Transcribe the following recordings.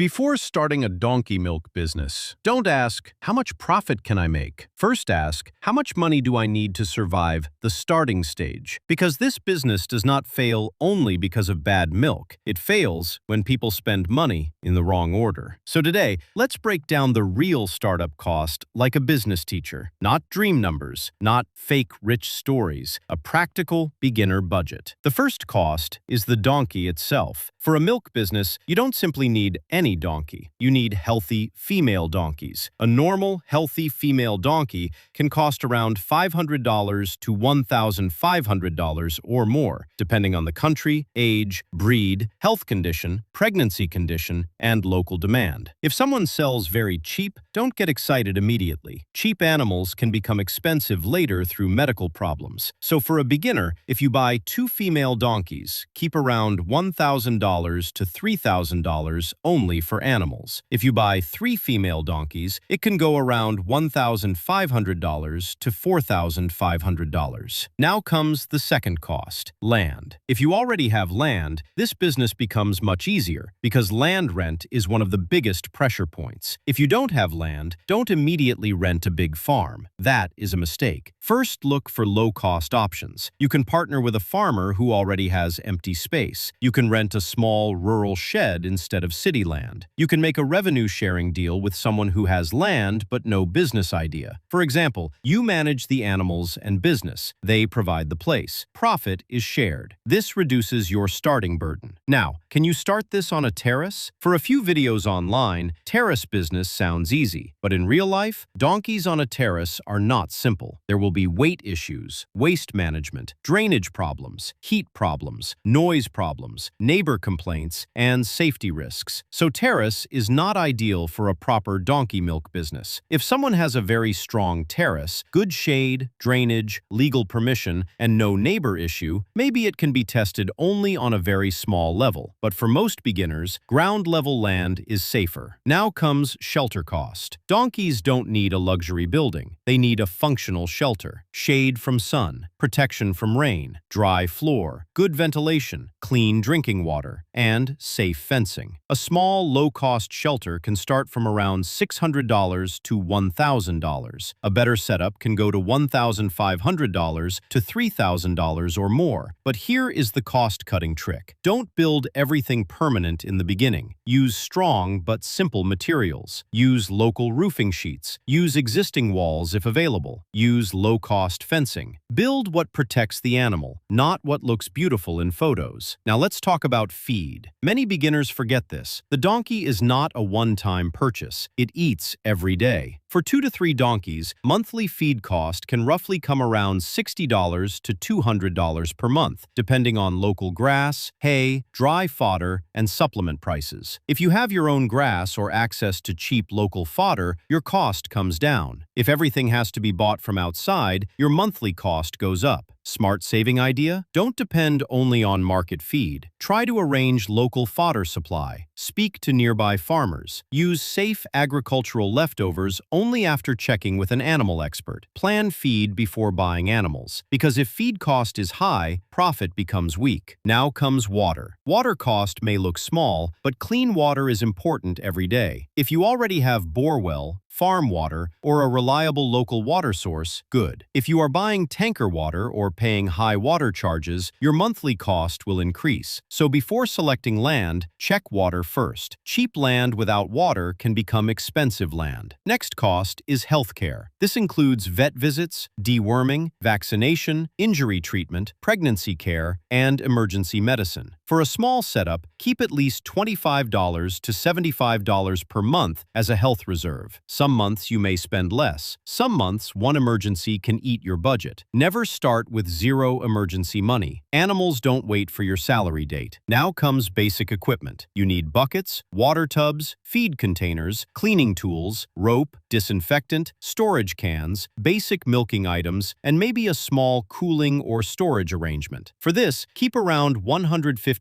Before starting a donkey milk business, don't ask, how much profit can I make? First ask, how much money do I need to survive the starting stage? Because this business does not fail only because of bad milk. It fails when people spend money in the wrong order. So today, let's break down the real startup cost like a business teacher. Not dream numbers, not fake rich stories, a practical beginner budget. The first cost is the donkey itself. For a milk business, you don't simply need any donkey. You need healthy female donkeys. A normal, healthy female donkey can cost around $500 to $1,500 or more, depending on the country, age, breed, health condition, pregnancy condition, and local demand. If someone sells very cheap, don't get excited immediately. Cheap animals can become expensive later through medical problems. So for a beginner, if you buy 2 female donkeys, keep around $1,000 to $3,000 only for animals. If you buy 3 female donkeys, it can go around $1,500 to $4,500. Now comes the second cost, land. If you already have land, this business becomes much easier because land rent is one of the biggest pressure points. If you don't have land, don't immediately rent a big farm. That is a mistake. First, look for low-cost options. You can partner with a farmer who already has empty space. You can rent a small rural shed instead of city land. You can make a revenue-sharing deal with someone who has land but no business idea. For example, you manage the animals and business. They provide the place. Profit is shared. This reduces your starting burden. Now, can you start this on a terrace? For a few videos online, terrace business sounds easy, but in real life, donkeys on a terrace are not simple. There will be weight issues, waste management, drainage problems, heat problems, noise problems, neighbor complaints, and safety risks. So terrace is not ideal for a proper donkey milk business. If someone has a very strong terrace, good shade, drainage, legal permission, and no neighbor issue, maybe it can be tested only on a very small level. But for most beginners, ground-level land is safer. Now comes shelter cost. Donkeys don't need a luxury building. They need a functional shelter. Shade from sun, protection from rain, dry floor, good ventilation, clean drinking water, and safe fencing. A small, low-cost shelter can start from around $600 to $1,000. A better setup can go to $1,500 to $3,000 or more. But here is the cost-cutting trick. Don't build everything permanent in the beginning. Use strong but simple materials. Use local roofing sheets. Use existing walls if available. Use low-cost fencing. Build what protects the animal, not what looks beautiful in photos. Now let's talk about feed. Many beginners forget this. The donkey is not a one-time purchase. It eats every day. For 2 to 3 donkeys, monthly feed cost can roughly come around $60 to $200 per month, depending on local grass, hay, dry fodder, and supplement prices. If you have your own grass or access to cheap local fodder, your cost comes down. If everything has to be bought from outside, your monthly cost goes up. Smart saving idea? Don't depend only on market feed. Try to arrange local fodder supply. Speak to nearby farmers. Use safe agricultural leftovers only after checking with an animal expert. Plan feed before buying animals, because if feed cost is high, profit becomes weak. Now comes water. Water cost may look small, but clean water is important every day. If you already have bore well, farm water, or a reliable local water source, good. If you are buying tanker water or paying high water charges, your monthly cost will increase. So before selecting land, check water first. Cheap land without water can become expensive land. Next cost is healthcare. This includes vet visits, deworming, vaccination, injury treatment, pregnancy care, and emergency medicine. For a small setup, keep at least $25 to $75 per month as a health reserve. Some months you may spend less. Some months, one emergency can eat your budget. Never start with zero emergency money. Animals don't wait for your salary date. Now comes basic equipment. You need buckets, water tubs, feed containers, cleaning tools, rope, disinfectant, storage cans, basic milking items, and maybe a small cooling or storage arrangement. For this, keep around $150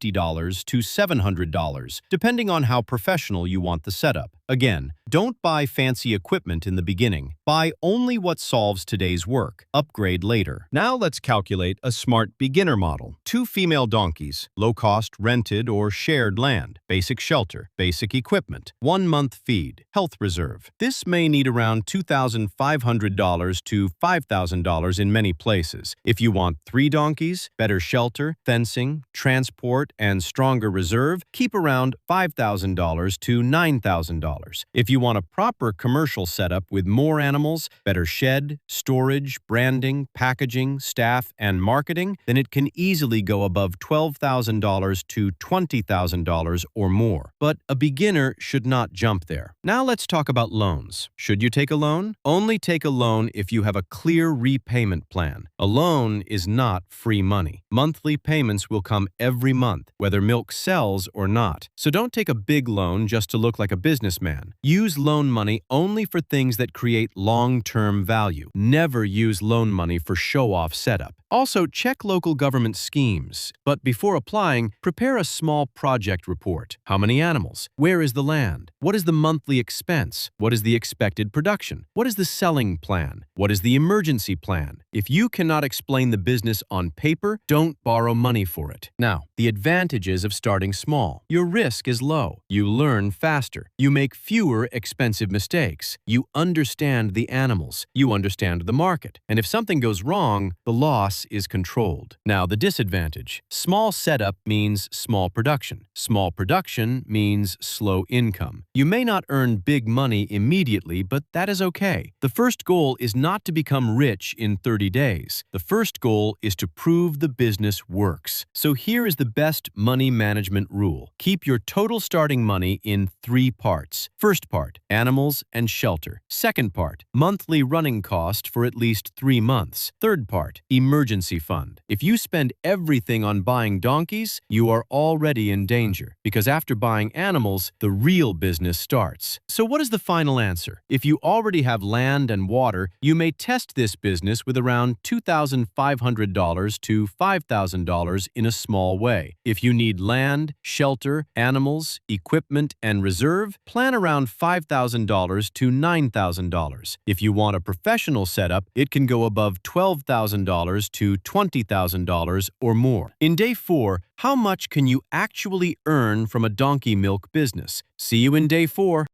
to $700, depending on how professional you want the setup. Again, don't buy fancy equipment in the beginning. Buy only what solves today's work. Upgrade later. Now let's calculate a smart beginner model. 2 female donkeys, low-cost rented or shared land, basic shelter, basic equipment, 1-month feed, health reserve. This may need around $2,500 to $5,000 in many places. If you want 3 donkeys, better shelter, fencing, transport, and stronger reserve, keep around $5,000 to $9,000. If you want a proper commercial setup with more animals, better shed, storage, branding, packaging, staff, and marketing, then it can easily go above $12,000 to $20,000 or more. But a beginner should not jump there. Now let's talk about loans. Should you take a loan? Only take a loan if you have a clear repayment plan. A loan is not free money. Monthly payments will come every month, whether milk sells or not. So don't take a big loan just to look like a businessman. Use loan money only for things that create long-term value. Never use loan money for show-off setup. Also, check local government schemes. But before applying, prepare a small project report. How many animals? Where is the land? What is the monthly expense? What is the expected production? What is the selling plan? What is the emergency plan? If you cannot explain the business on paper, don't borrow money for it. Now, the advantages of starting small. Your risk is low. You learn faster. You make fewer expensive mistakes. You understand the animals. You understand the market. And if something goes wrong, the loss is controlled. Now, the disadvantage. Small setup means small production. Small production means slow income. You may not earn big money immediately, but that is okay. The first goal is not to become rich in 30 days. The first goal is to prove the business works. So here is the best money management rule. Keep your total starting money in 3 parts. First part, animals and shelter. Second part, monthly running cost for at least 3 months. Third part, emergency fund. If you spend everything on buying donkeys, you are already in danger, because after buying animals, the real business starts. So what is the final answer? If you already have land and water, you may test this business with around $2,500 to $5,000 in a small way. If you need land, shelter, animals, equipment, and reserve, plan around $5,000 to $9,000. If you want a professional setup, it can go above $12,000 to $20,000 or more. In day 4, how much can you actually earn from a donkey milk business? See you in day 4.